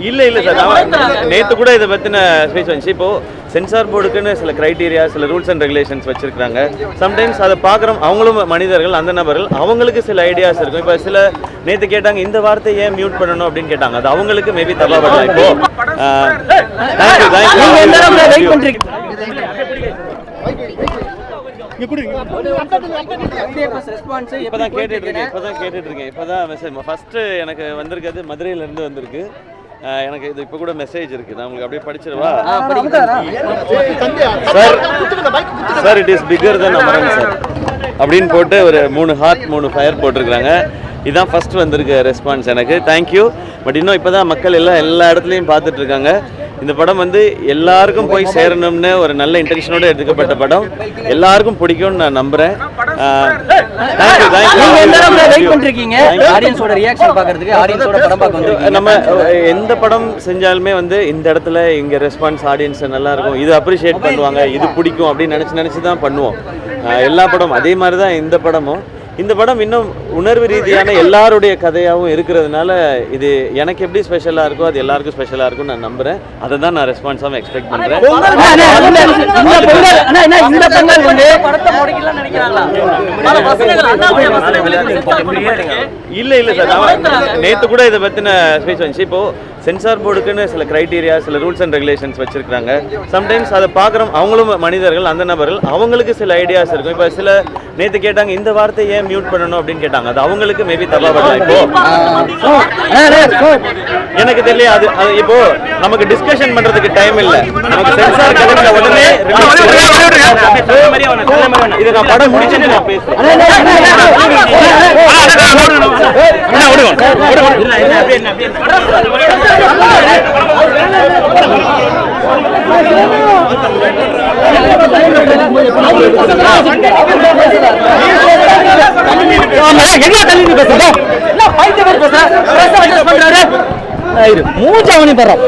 இல்ல இல்ல சார், நேத்து கூட இதை பத்தின ஸ்பீச் வந்துச்சு. இப்போ சென்சார் போர்டுக்குன்னு சில கிரைட்டீரியா, சில ரூல்ஸ் அண்ட் ரெகுலேஷன்ஸ் வச்சிருக்காங்க. சம்டைம்ஸ் அதை பார்க்குறோம், அவங்களும் மனிதர்கள், அந்த நபர்கள், அவங்களுக்கு சில ஐடியாஸ் இருக்கும். இப்போ சில நேற்று கேட்டாங்க இந்த வார்த்தை ஏன் மியூட் பண்ணணும் அப்படின்னு கேட்டாங்க. அது அவங்களுக்கு மேபி தப்பா பண்ணலாம். இப்போ இப்பதான் கேட்டுட்டு இருக்கேன். இப்பதான் மெசேஜ் ஃபர்ஸ்ட் எனக்கு வந்திருக்கிறது மதுரையில இருந்து வந்திருக்கு. எனக்கு இது இப்போ கூட மெசேஜ் இருக்கு, நான் உங்களுக்கு அப்படியே படிச்சிருவா. Sir it is bigger than Amaran sir அப்படின்னு போட்டு ஒரு 3 ஹார்ட் 3 ஃபயர் போட்டிருக்கிறாங்க. இதுதான் ஃபர்ஸ்ட் வந்திருக்க ரெஸ்பான்ஸ் எனக்கு. தேங்க்யூ. பட் இன்னும் இப்போ தான் மக்கள் எல்லா இடத்துலையும் பார்த்துட்டு இருக்காங்க. இந்த படம் வந்து எல்லாருக்கும் போய் சேரணும்னு ஒரு நல்ல இன்டென்ஷனோட எடுக்கப்பட்ட படம். எல்லாருக்கும் பிடிக்கும்னு நான் நம்புறேன். நம்ம எந்த படம் செஞ்சாலுமே வந்து இந்த இடத்துல இங்க ரெஸ்பான்ஸ் ஆடியன்ஸ் நல்லா இருக்கும், இது அப்ரிஷியேட் பண்ணுவாங்க, இது பிடிக்கும் அப்படின்னு நினைச்சு தான் பண்ணுவோம். எல்லா படமும் அதே மாதிரி தான் இந்த படமும். இந்த படம் இன்னும் உணர்வு ரீதியான எல்லாருடைய கதையாகவும் இருக்கிறதுனால இது எனக்கு எப்படி ஸ்பெஷலாக இருக்கோ அது எல்லாருக்கும் ஸ்பெஷலாக இருக்கும்னு நான் நம்புறேன். அதை தான் நான் ரெஸ்பான்ஸாக எக்ஸ்பெக்ட் பண்ணுறேன். இல்லை இல்லை சார், நேற்று கூட இதை பற்றின ஸ்பீச் வந்துச்சு. இப்போ சென்சார் போர்டுக்குன்னு சில கிரைட்டீரியா, சில ரூல்ஸ் அண்ட் ரெகுலேஷன்ஸ் வச்சிருக்காங்க. சம்டைம்ஸ் அதை பார்க்குறோம், அவங்களும் மனிதர்கள், அந்த நபர்கள், அவங்களுக்கு சில ஐடியாஸ் இருக்கும். இப்போ சில நேற்று கேட்டாங்க இந்த வார்த்தை ஏன் மியூட் பண்ணணும் அப்படின்னு கேட்டாங்க. அது அவங்களுக்கு மேபி தப்பா பண்ணலாம். இப்போ எனக்கு தெரியல, அது இப்போ நமக்கு டிஸ்கஷன் பண்றதுக்கு டைம் இல்ல. நமக்கு சென்சார் கலெக்ட்ல உடனே இது நான் படம் முடிச்சுட்டு நான் பேசுறேன். மூஞ்சாவணி பண்றோம்.